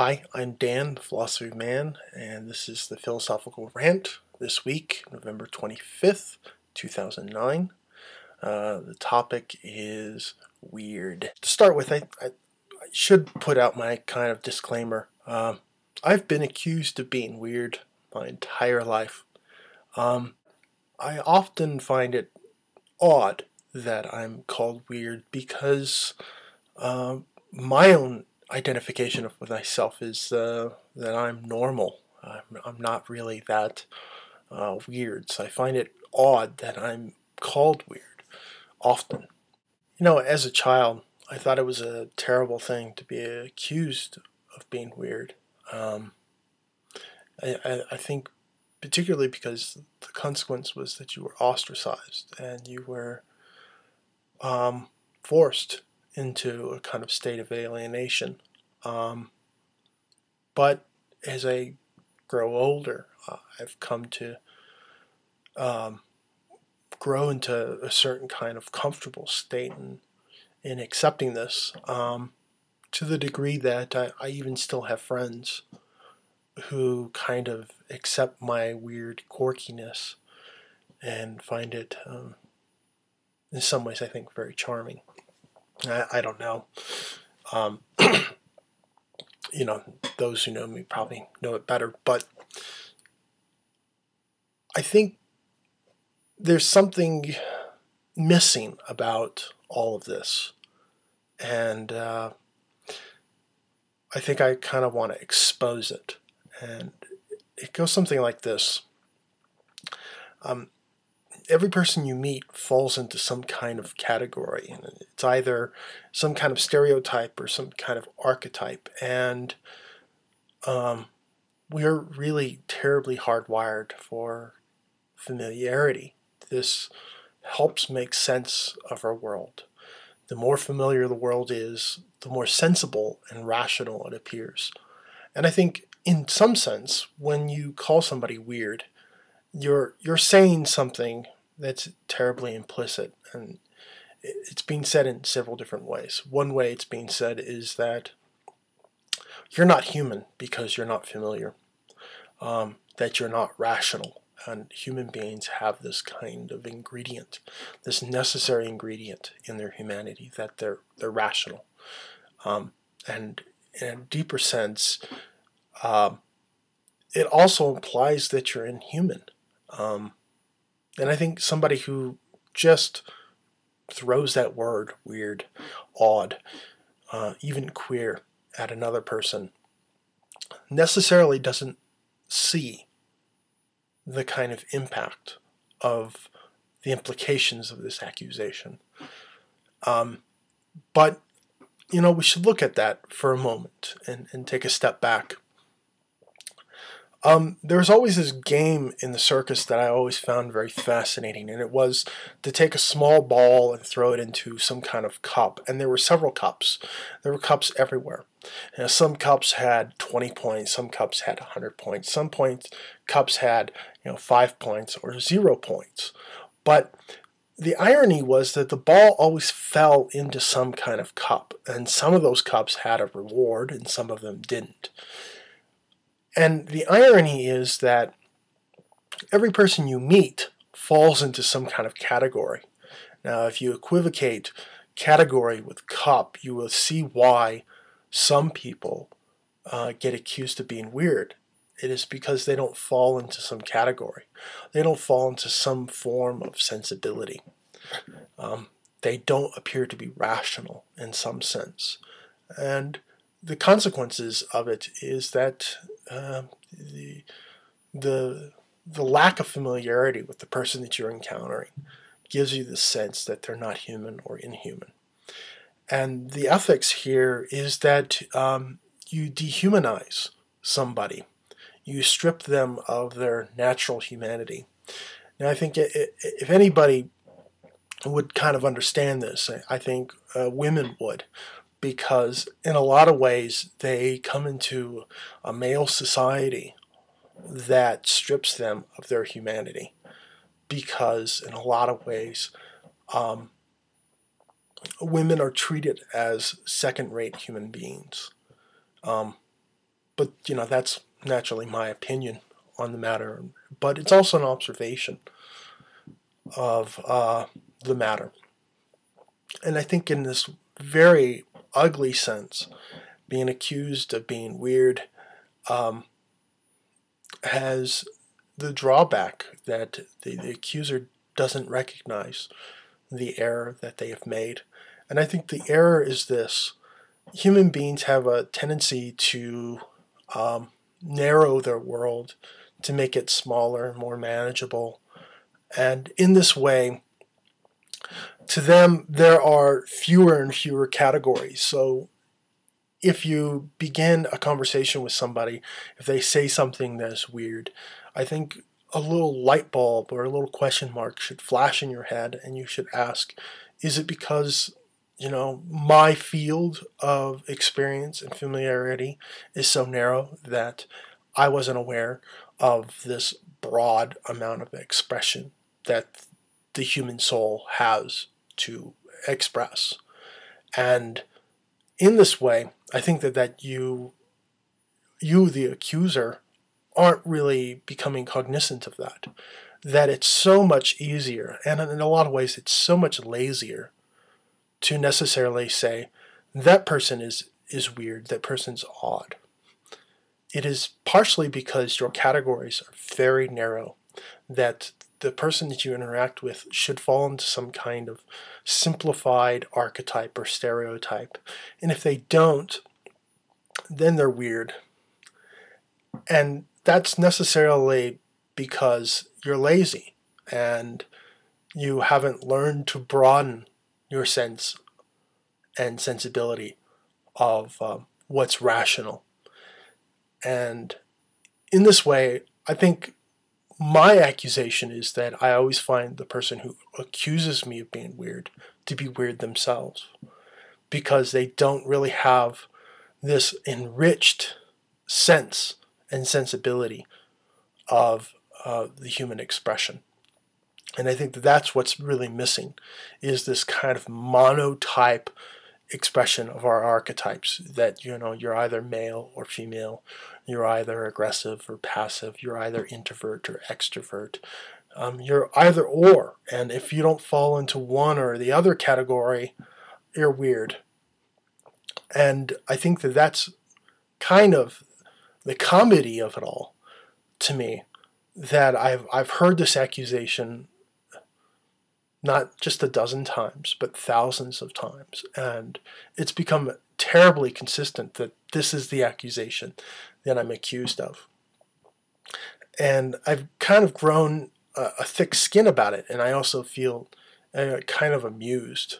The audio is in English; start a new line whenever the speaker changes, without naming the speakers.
Hi, I'm Dan, the Philosophy Man, and this is the Philosophical Rant this week, November 25th, 2009. The topic is weird. To start with, I should put out my kind of disclaimer. I've been accused of being weird my entire life. I often find it odd that I'm called weird because my own identification of myself is that I'm normal. I'm not really that weird, so I find it odd that I'm called weird often. As a child, I thought it was a terrible thing to be accused of being weird. Um, I think particularly because the consequence was that you were ostracized and you were forced into a kind of state of alienation. But as I grow older, I've come to grow into a certain kind of comfortable state in accepting this, to the degree that I even still have friends who kind of accept my weird quirkiness and find it, in some ways, I think, very charming. I don't know. Um, those who know me probably know it better, but I think there's something missing about all of this, and I think I kind of want to expose it. And it goes something like this. Every person you meet falls into some kind of category, and it's either some kind of stereotype or some kind of archetype, and we're really terribly hardwired for familiarity. This helps make sense of our world. The more familiar the world is, the more sensible and rational it appears. And I think, in some sense, when you call somebody weird, you're saying something that's terribly implicit, and it's being said in several different ways. One way it's being said is that you're not human because you're not familiar, that you're not rational. And human beings have this kind of ingredient, this necessary ingredient in their humanity, that they're rational. And in a deeper sense, it also implies that you're inhuman. And I think somebody who just throws that word, weird, odd, even queer, at another person necessarily doesn't see the kind of impact of the implications of this accusation. But, we should look at that for a moment and take a step back. There's always this game in the circus that I always found very fascinating, and it was to take a small ball and throw it into some kind of cup. And there were several cups. There were cups everywhere. Some cups had 20 points, some cups had 100 points, cups had 5 points or 0 points. But the irony was that the ball always fell into some kind of cup, and some of those cups had a reward and some of them didn't. And the irony is that every person you meet falls into some kind of category. Now, if you equivocate category with cup, you will see why some people get accused of being weird. It is because they don't fall into some category. They don't fall into some form of sensibility. They don't appear to be rational in some sense. And the consequences of it is that the lack of familiarity with the person that you're encountering gives you the sense that they're not human or inhuman. And the ethics here is that you dehumanize somebody. You strip them of their natural humanity. Now, I think if anybody would kind of understand this, I think women would, because in a lot of ways they come into a male society that strips them of their humanity, because in a lot of ways women are treated as second-rate human beings. But, that's naturally my opinion on the matter. But it's also an observation of the matter. And I think in this very ugly sense, being accused of being weird has the drawback that the accuser doesn't recognize the error that they have made. And I think the error is this. Human beings have a tendency to narrow their world, to make it smaller and more manageable. And in this way, to them, there are fewer and fewer categories. So if you begin a conversation with somebody, if they say something that's weird, I think a little light bulb or a little question mark should flash in your head, and you should ask, is it because, my field of experience and familiarity is so narrow that I wasn't aware of this broad amount of expression that the human soul has to express? And in this way, I think that you, the accuser, aren't really becoming cognizant of that. That it's so much easier, and in a lot of ways, it's so much lazier to necessarily say, that person is weird, that person's odd. It is partially because your categories are very narrow, that the person that you interact with should fall into some kind of simplified archetype or stereotype. And if they don't, then they're weird. And that's necessarily because you're lazy and you haven't learned to broaden your sense and sensibility of what's rational. And in this way, I think my accusation is that I always find the person who accuses me of being weird to be weird themselves, because they don't really have this enriched sense and sensibility of the human expression. And I think that's what's really missing, is this kind of monotype expression of our archetypes, that you're either male or female, you're either aggressive or passive, you're either introvert or extrovert, you're either or, and if you don't fall into one or the other category, you're weird. And I think that that's kind of the comedy of it all to me, that I've heard this accusation not just a dozen times, but thousands of times. And it's become terribly consistent that this is the accusation that I'm accused of. And I've kind of grown a thick skin about it, and I also feel kind of amused